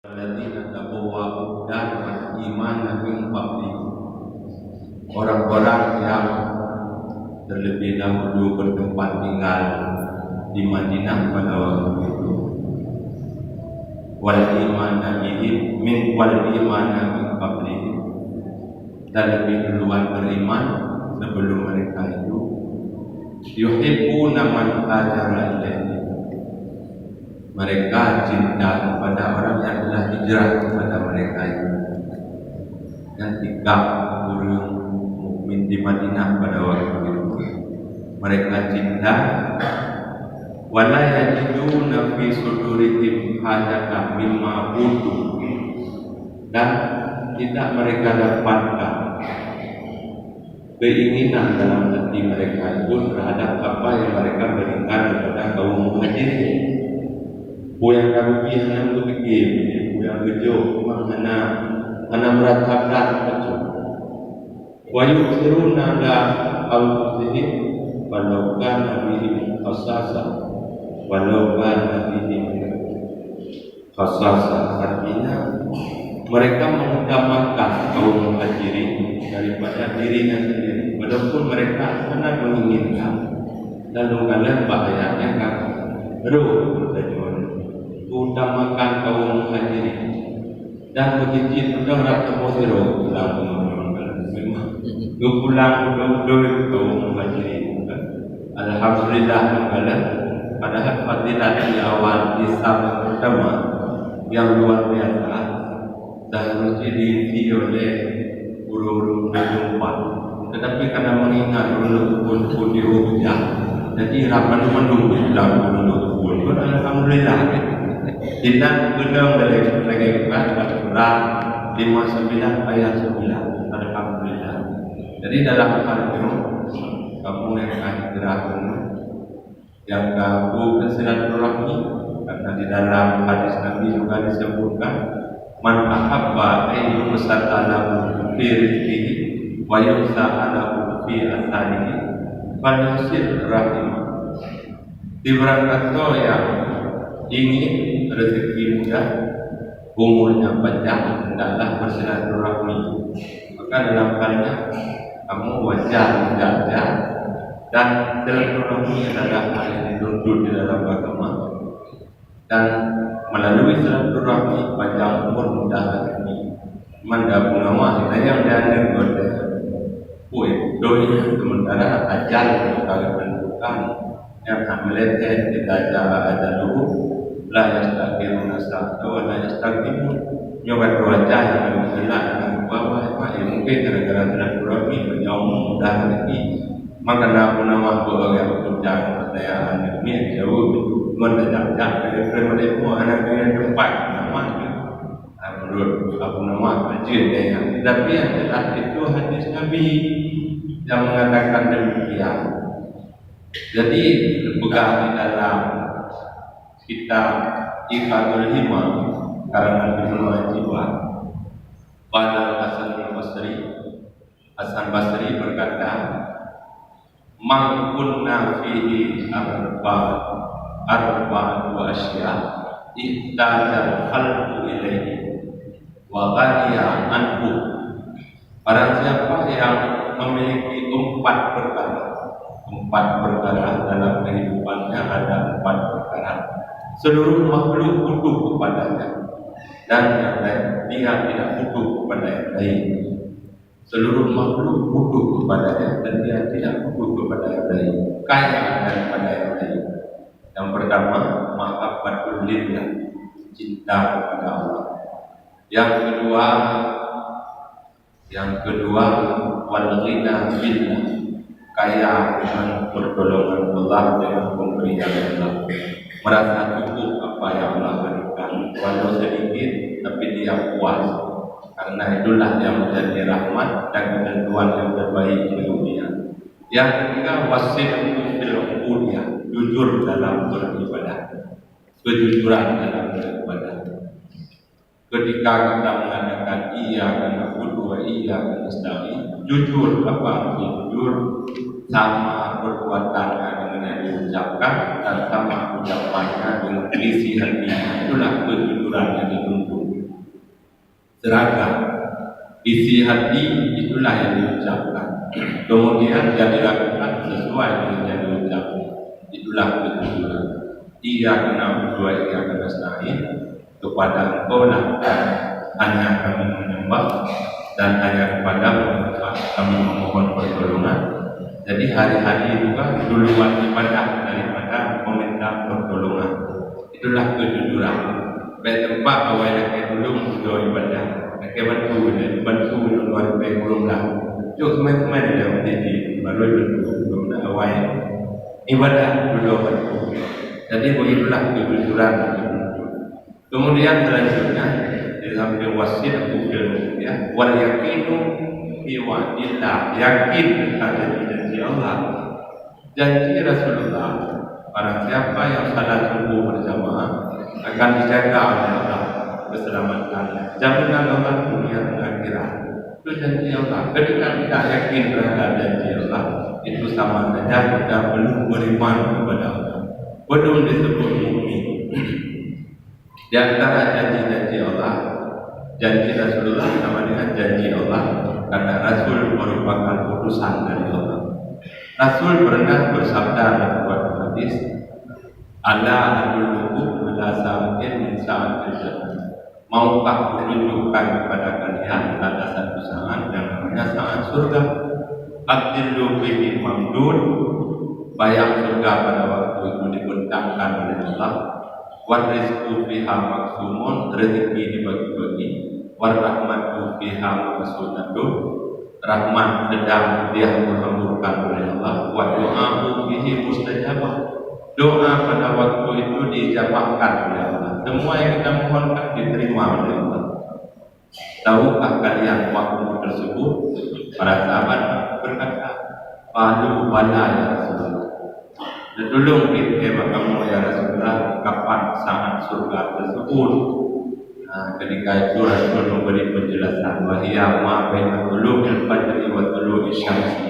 Alladzina tabawwa'ud dar wal imana min qablihim, orang-orang yang terlebih dahulu bertempat tinggal di Madinah pada waktu itu. Wal imana bihim min qablihim, dan lebih duluan beriman sebelum mereka itu. Yuhibbuna man hajara ilaihi, mereka cinta kepada orang yang telah hijrah kepada mereka itu. Dan 3 orang mukmin di Madinah pada waktu itu, mereka cinta. Wala yajiduna fi sudurihim hajatan mimma utu, dan tidak mereka dapatkan keinginan dalam hati mereka itu terhadap apa yang mereka berikan kepada kaum muhajirin. Yang kami yang berfikir, yang kejo, mana meratapkan kejo. Wa yusiruna la al-fuzihim walau kana bihim khasasa, walau kana bihim khasasa. Artinya mereka mengutamakan kaum muhajirin daripada dirinya sendiri, walaupun mereka sangat menginginkan. Lalu kalian bahayanya kan, utamakan kaum muhajirin dan begitu sudah rasa mozero dalam memang pulang kaum muhajirin. Alhamdulillah kalian padahal fadilah di awal Islam pertama yang luar biasa seharusnya diisi oleh guru-guru jumpa, tetapi karena mengingat dulu pun dihujat, jadi rapat menunggu dalam dulu pun. Alhamdulillah kita undang dari Al-Quran 59 ayat 9. Alhamdulillah. Jadi dalam hal itu kamu yang hijrah yang kamu bersilaturahmi, karena di dalam hadis Nabi juga disebutkan man ahabba ayyu musatalahu fi rizqihi wa yusa'alahu fi asalihi falyusil rahimah. Diberangkat yang ingin rezeki mudah, umurnya panjang, hendaklah bersilaturahmi. Maka dalam halnya kamu wajar menjaga, dan silaturahmi adalah hal yang dituntut di dalam agama. Dan melalui silaturahmi panjang umur, mudah rezeki. Manda punama kita yang dianggap oleh doi sementara ajal kita tentukan yang meletet tidak ada dulu. La yastakiruna sa'ata wa la yastakimun. Nyoba wajah yang mengelak dengan bawah mungkin gara-gara silaturahmi menjauh mudah rezeki. Maka nama yang bekerja kepercayaan ini jauh itu mendadak dari mereka anak yang tempat nama menurut aku nama kecil yang, tapi yang jelas itu hadis Nabi yang mengatakan demikian. Jadi berpegang di dalam kitab Iqadul Himam karangan Ibnu Atiyah pada Hasan Basri berkata, man kunna fihi arba'atu asya ihtajal khalqu ilaihi wa ghaniya anhu. Barang siapa yang memiliki 4 perkara dalam kehidupannya, ada 4 perkara seluruh makhluk butuh kepadanya, dan yang lain dia tidak butuh kepada yang lain. Seluruh makhluk butuh kepadanya dan dia tidak butuh kepada yang lain, kaya daripada yang lain. Yang pertama, mahabbatul lillah, cinta kepada Allah. Yang kedua wal ghina billah, kaya dengan pertolongan Allah, dengan pemberian Allah, merasa cukup apa yang Allah berikan, walau sedikit tapi dia puas, karena itulah yang menjadi rahmat dan ketentuan yang terbaik di dunia. Yang ketiga, wasidqu fil ubudiyah, jujur dalam beribadah, kejujuran dalam beribadah. Ketika kita mengatakan iyyaka na'budu wa iyyaka nasta'in, jujur apa? Jujur sama perbuatannya dengan yang diucapkan dan sama ucapannya dengan isi hatinya. Itulah kejujuran yang dituntut. seragam, isi hati itulah yang diucapkan. Kemudian yang dilakukan sesuai dengan yang diucapkan. Itulah kejujuran. Ia kena berdua, ia kena nasta'in. Kepada Engkau lah hanya kami menyembah dan hanya kepada kami memohon pertolongan. Jadi hari-hari juga duluan ibadah daripada meminta pertolongan. Itulah kejujuran. Baik tempat awal yang dulu berdoa ibadah. Bantu luar baik belum lah. Jom teman-teman yang menjadi baru belum dah awal ibadah dulu bantu. Jadi begitulah kejujuran. Kemudian selanjutnya dalam wasit bukan ya wal yakinu bi wa'dillah, yakin pada janji Allah, janji Rasulullah. Barang siapa yang salat subuh berjamaah akan dijaga oleh Allah keselamatannya. Jaminan Allah dunia dan akhirat. Itu janji Allah. Ketika tidak yakin terhadap janji Allah, itu sama saja kita belum beriman kepada Allah. Belum disebut mukmin. Di antara janji-janji Allah, janji Rasulullah sama dengan janji Allah, karena Rasul merupakan utusan dari Allah. Rasul pernah bersabda dalam suatu hadis, "Ala adullukum ala sa'atin min sa'atil jannah." Maukah menunjukkan kepada kalian ada satu saat yang namanya saat surga. Abdillu bihi mamdud, bayang surga pada waktu itu dibentangkan oleh Allah. Wa rizqu fiha maksumun, rezeki dibagi-bagi. Wa rahmatu fiha maqsudatun, rahmat sedang dia menghamburkan oleh Allah. Wa du'a'u bihi mustajabah, doa pada waktu itu dijawabkan oleh Allah. Semua yang kita mohonkan diterima oleh Allah. Tahukah kalian waktu tersebut? Para sahabat berkata, "Qalu bala ya Rasulullah." Tolong kita kamu ya Rasulullah, kapan saat surga tersebut? Ketika itu Rasul memberi penjelasan, wahia ma baina tulu'il fajri wa tulu'isy syamsi.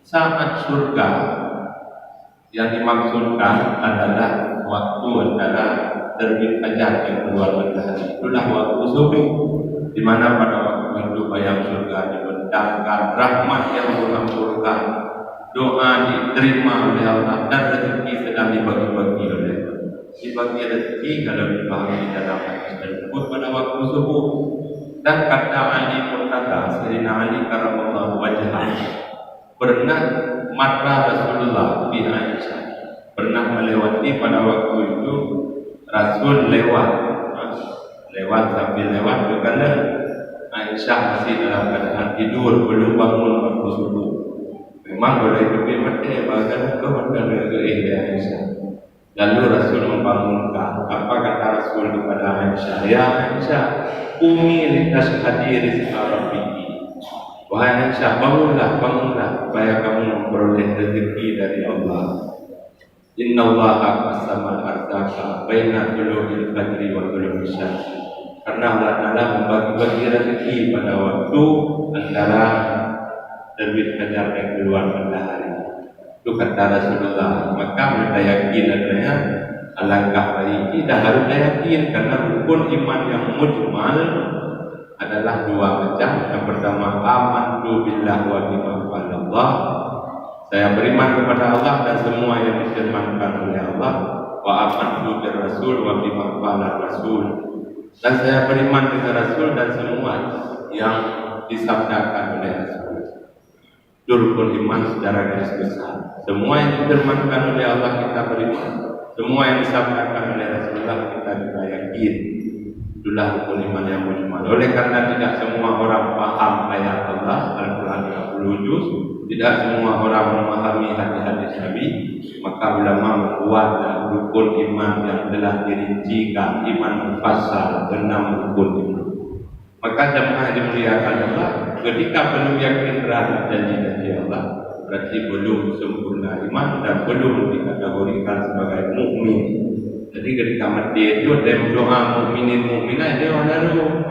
Saat surga yang dimaksudkan adalah waktu antara terbit fajar yang keluar matahari. Itulah waktu subuh, di mana pada waktu itu bayang surga dibentangkan, rahmat yang menghampurkan, doa diterima oleh Allah, dan rezeki sedang dibagi-bagi oleh Allah. Dibagi rezeki kalau dipahami dalam hadis tersebut pada waktu subuh. Dan kata Ali Murtada, Sayyidina Ali karamallahu wajhah, pernah mata Rasulullah bi Aisyah, pernah melewati pada waktu itu Rasul lewat sambil lewat karena Aisyah masih dalam keadaan tidur, belum bangun waktu subuh. Memang boleh lebih mati bahkan kemudian ke Aisyah. Lalu Rasul membangunkan. Apa kata Rasul kepada Aisyah? Ya Aisyah, umi lintas hadiris Arabi. Wahai Aisyah, bangunlah supaya kamu memperoleh rezeki dari Allah. Inna Allaha qasama al-arzaqa baina tulu'il fajri wa tulu'isy syamsi. Karena Allah Ta'ala membagi-bagi rezeki pada waktu antara terbit fajar dan keluar matahari. Itu kata Rasulullah. Maka mereka yakin adanya alangkah baik. Tidak harus yakin, karena rukun iman yang mujmal adalah dua macam. Yang pertama, amantu billah wa bima qala Allah. Saya beriman kepada Allah dan semua yang difirmankan oleh Allah. Wa amantu bir rasul wa bima qala rasul. Dan saya beriman dengan Rasul dan semua yang disabdakan oleh Rasul. Rukun iman secara garis besar. Semua yang difirmankan oleh Allah kita beriman. Semua yang disabdakan oleh Rasulullah kita yakin. Itulah rukun iman yang mujmal. Oleh karena tidak semua orang paham ayat Allah Al-Quran 30 juz, tidak semua orang memahami hadis-hadis Nabi, maka ulama membuat rukun iman yang telah dirincikan, iman mufassal 6 rukun iman. Maka jemaah dimuliakan Allah, ketika belum yakin terhadap janji-janji Allah, berarti belum sempurna iman dan belum dikategorikan sebagai mukmin. Jadi ketika mati itu ada doa mukminin mukminah dia naruh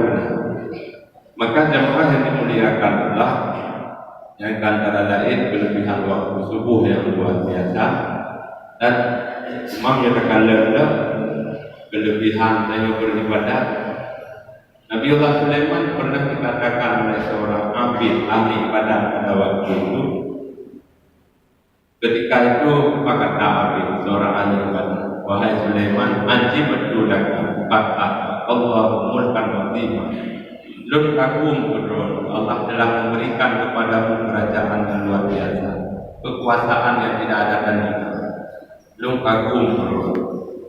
benar. Maka jemaah yang dimuliakan Allah, yang antara lain kelebihan waktu subuh yang luar biasa, dan imam yang terkala kelebihan dalam beribadah. Nabiullah Sulaiman pernah dikatakan oleh seorang abid ahli ibadah pada waktu itu. Ketika itu berkata abid seorang ahli ibadah, wahai Sulaiman, anji berdulakan kata Allah mulkan azimah. Lun kagum berdoa, Allah telah memberikan kepadamu kerajaan yang luar biasa, kekuasaan yang tidak ada tandingan. Lun kagum berdoa.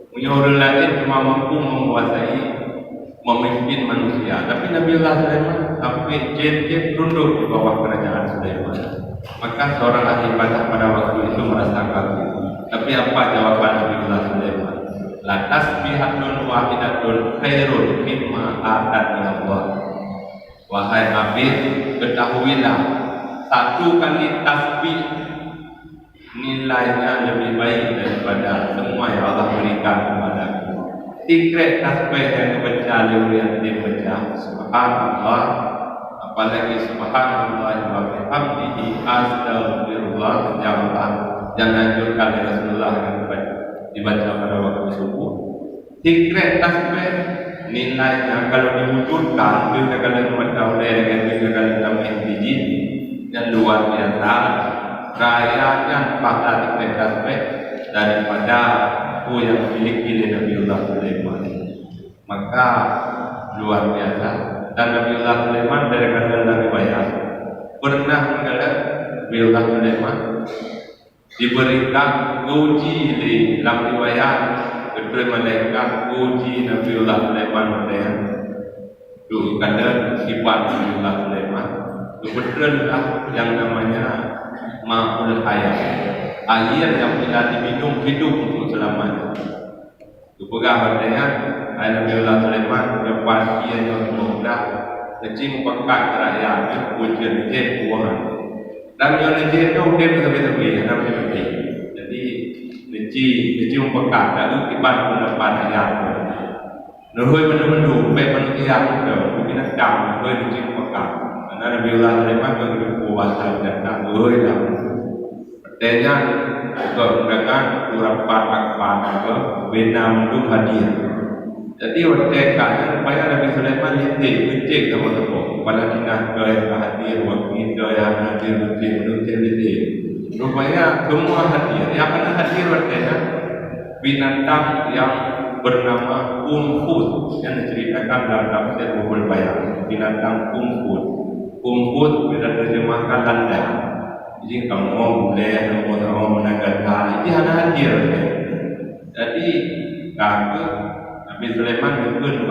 Punya orang lain cuma mampu menguasai, memimpin manusia. Tapi Nabiullah Sulaiman sampai jin-jin tunduk di bawah kerajaan Sulaiman. Maka seorang ahli ibadah pada waktu itu merasa kagum. Tapi apa jawaban Nabiullah Sulaiman? La tasbihatun wahidatun khairun mimma atani Allah. Wahai abid, ketahuilah satu kali tasbih nilainya lebih baik daripada semua yang Allah berikan kepadaku. Secret tasbih yang dibaca yang dibaca subhanallah, apalagi subhanallah wa bihamdihi astaghfirullah, jangan anjurkan Rasulullah yang dibaca pada waktu subuh. Secret tasbih nilainya kalau diwujudkan itu kali membaca dengan 3 kali tambah biji dan luar biasa. Rayanya pada secret tasbih daripada yang dimiliki Nabiullah Sulaiman. Maka luar biasa. Dan Nabiullah Sulaiman dari kata riwayat pernah mengalah Nabiullah Sulaiman diberikan uji di dalam riwayat kedua malaikat uji Nabiullah Sulaiman yang itu kata sifat Nabiullah Sulaiman kebetulan yang namanya ma'ul hayat, air yang bila diminum hidup untuk selamanya. Kepegang katanya Nabiullah Sulaiman lepas ia yang mudah kecil pekat rakyat ujian dia buang dan yang dia tu dia betul-betul ada betul. Jadi kecil pekat lalu kibat pendapat ayat nuhoi mendu-mendu baik manusia tu binatang nuhoi kecil pekat. Karena Nabiullah Sulaiman berkuasa dan tak nuhoi lah. Artinya menggunakan urapan akpan ke bina mendung hadiah. Jadi waktu kaya supaya Nabi Sulaiman lintik kucing sama tepuk pada dinah ke hadiah waktu itu yang hadir lintik. Rupanya semua hadiah yang kena hadir waktunya binatang yang bernama Umfud yang diceritakan dalam tafsir Buhul Bayan. Binatang Umfud bila terjemahkan landang. Jadi kamu boleh kamu menanggalkan ini hanya hadir. Jadi kata Nabi Sulaiman mungkin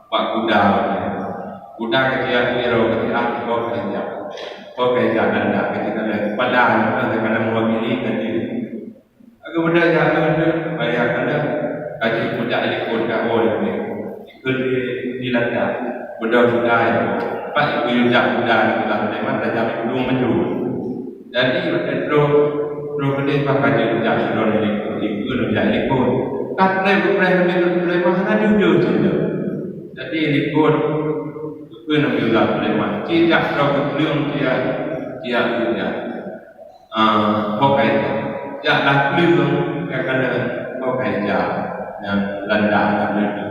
pak kuda kecil hero ketika kau kerja anda ketika pada karena mewakili kaji. Aku benda yang ada bayar anda kaji kuda ikut kau ini ikut di landang kuda Pak ibu yudak kuda kita Sulaiman dah jam belum maju. Jadi bro benda pakai yudak sudah ikut karena Nabi Sulaiman hanya jujur saja. Jadi ikut Nabiullah Sulaiman tidak terlalu belum dia pakai jangan belum kerana pakai yang landang itu.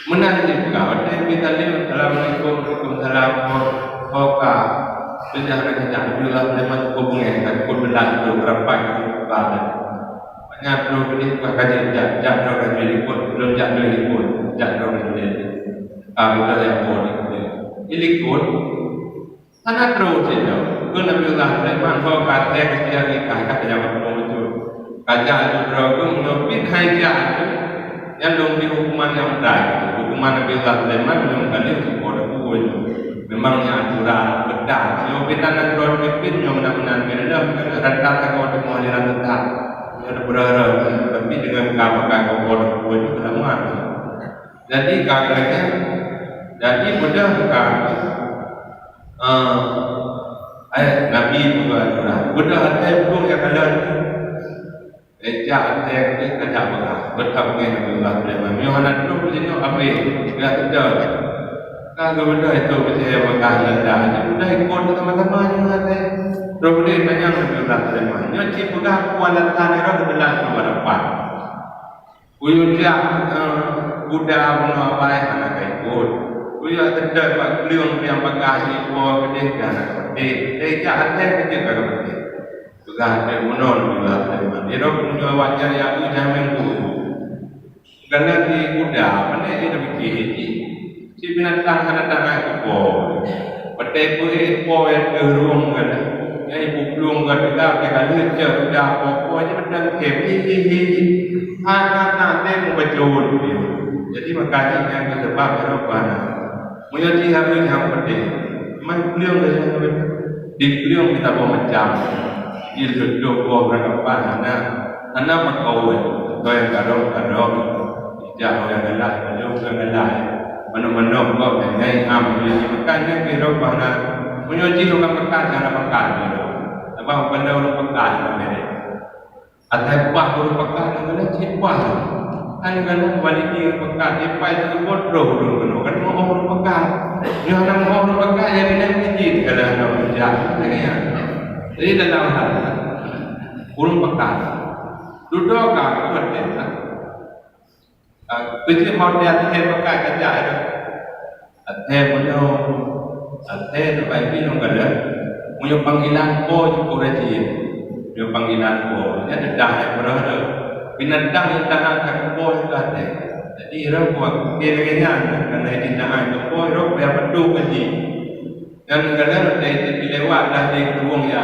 Menarik juga. Ada kita lihat Assalamualaikum warahmatullahi wabarakatuh. Sudah ada Nabiullah Sulaiman hubungan dan berlaku berapa banyak. Banyak perlu beri kaji jangan kaji ikut belum jangan ikut jangan kaji. Kita yang boleh ikut. Sangat terus saja. Nabiullah Sulaiman kata ketika kita jangan betul. Kaji itu beragam menopin hajat. Yang belum hukuman yang berat, hukuman Nabiullah Sulaiman belum kali sekolah kuat. Memangnya aturan berat. Kalau kita nak keluar pipin, yang benar-benar beda. Rata kau ada pengajaran tetap. Ada berharap, tapi dengan kapan kau keluar kuat itu lama. Jadi kakaknya, jadi benar kan? Nabi juga aturan. Benar ada pun yang ada. Ejak saya kata apa? Bertemu dengan Nabiullah Sulaiman. Yohanan itu begini apa? Tidak ada. Kalau benda itu saya makan rendah. Sudah ikut teman-teman yang ada. Terus tanya Nabiullah Sulaiman. Jadi pegang kualatan itu adalah berapa? Uyuja kuda menua baik anak ikut. Kuya terdekat pak beliau yang pakai ibu kedai anak kedai. Dia ada kerja kat kedai. Juga ada menol juga ada. Dia punya wajar yang tu jangan tu. Kerana di kuda mana dia fikir ini. Si binatang ada tangan ibu. Pada ibu yang terung kan. Yang ibu belum kan kita kali je dah pokoknya macam heavy. Anak-anak dia membajul. Jadi makanya yang sebab Eropana. Menjadi habis yang penting. Mai beliau dah di beliau kita bawa macam. Dia duduk bawa beranggapan anak berkawan. Kau yang kadang-kadang jauh yang galak, jauh yang galak. Mana-mana kau yang naik am. Jadi makanya Eropana menjadi orang pekan cara pekan. Sebab benda orang pekan namanya. Atau buat orang pekan namanya cipah. Kan balik dia pekan dia pai tu bodoh dulu kan mau orang pekan. Dia orang pekan yang dia masjid kalau nak kerja. Jadi dalam hal orang pekan. Duduk kat hotel. Kerja hotel dia pekan kerja itu. Hotel punya hotel baik ni orang ada. Punya panggilan ko cukup rajin. Punya panggilan ko. Dia dedah yang berada. Binatang yang tak akan keboi itu ada. Jadi orang buat kira-kira kerana tindakan keboi, orang biar betul kerja. Dan kadang-kadang dia lewat dah di ruang ya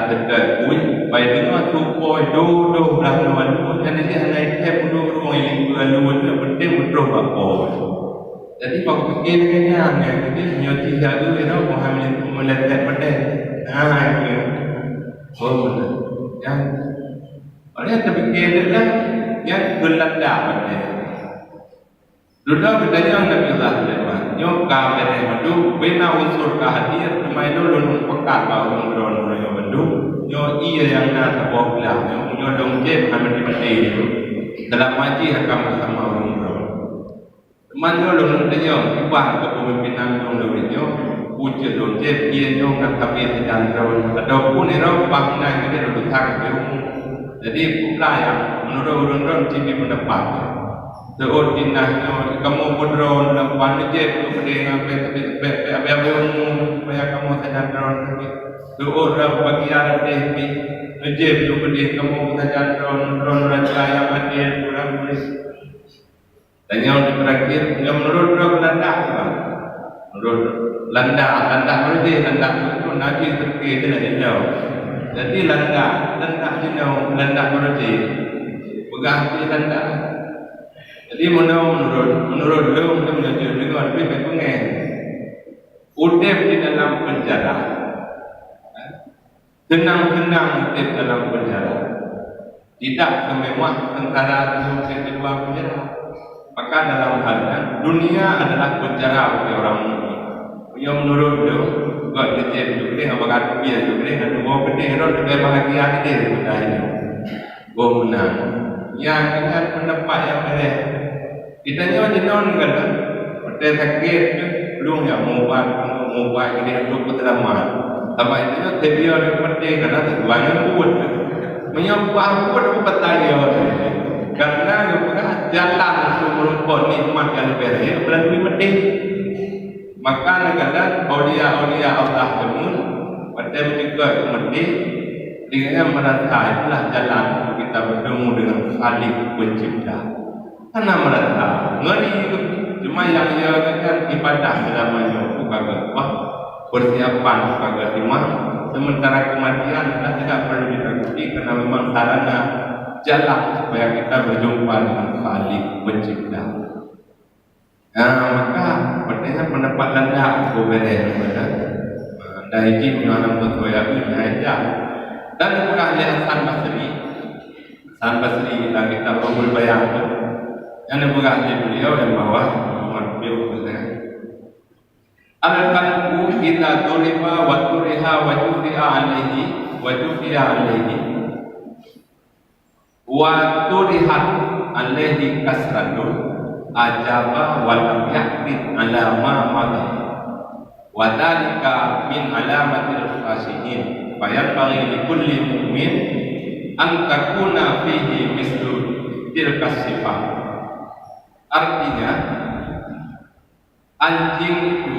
dekat kuih. Baik dengar tu keboi, duduk belah luar. Jadi dia naik tap duduk ruang yang luar itu penting betul keboi. Jadi kalau fikir-kira jadi menyoti jadu, orang bukan meletak pedang. Itu. Oh, yang orang terfikir adalah yang berlanda pada. Dulu bedanya Nabi Allah Sulaiman. Nyok kau dari madu, bina unsur kehadir, main dulu pekat bau drone yang madu. Nyok ia yang nak sebuah belah, nyok dong jeb kami di mati itu. Dalam maji akan bersama orang drone. Mana dong tanya, ibah kepemimpinan dong dong puja dong jeb ia nyok nak kami sedang drone. Ataupun era bangunan kita dulu tak berumur. Jadi pula yang menurut orang-orang sini mendapat. Seorang dinahnya kamu berdron lawan je tu dengan apa supaya kamu sadar drone. Seorang bagian TV je tu kamu sadar drone raja yang hadir kurang boleh. Dan yang terakhir yang menurut Belanda menurut Belanda berarti Belanda itu nanti terkait dengan jauh. Jadi Belanda berarti berganti Belanda. Jadi menurut dia untuk menjadi dengar lebih pengen. Udep di dalam penjara. Tenang-tenang udep dalam penjara. Tidak semewah antara kedua penjara. Maka dalam halnya dunia adalah penjara bagi orang mukmin. Yang menurut dia buat kecil juga apakah dia juga ada dua penting orang lebih bahagia dia pada ini. Menang. Yang dengan pendapat yang benar. Kita nyawa jenon kan. Pada sakit belum yang mubah ini untuk keteraman. Tapi itu dia ada penting karena tujuannya kuat. Menyambah kuat petaya. Karena jalan untuk merupakan nikmat yang lebih berarti penting. Maka negara aulia Allah temun pada juga penting dengan merasa itulah jalan untuk kita bertemu dengan Khalik pencipta. Karena merasa ngeri cuma yang ia katakan ibadah selamanya bukan apa persiapan bukan timah. Sementara kematian kita tidak perlu ditakuti karena memang sarana jalan supaya kita berjumpa dengan Khalik pencipta. Maka pertanyaan pendapat Belanda aku beres pada dari ini orang berkoyak ini aja dan bukan Hasan Basri dan kita perlu bayangkan yang bukan beliau yang bawah beliau benar. Al-qalbu idza duriba wa turiha wa jufi'a alaihi wa turihat alaihi kasratun ajaba wa lam yaqid ala ma madha wa dhalika min alamatil khashiyin fa yanbaghi li kulli mu'min an takuna fihi mislu tilka sifat Artinya anjing itu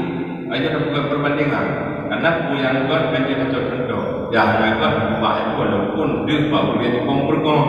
hanya bukan perbandingan karena yang kan jadi contoh ya hanya kan rumah itu walaupun dia baru dia dikompor kok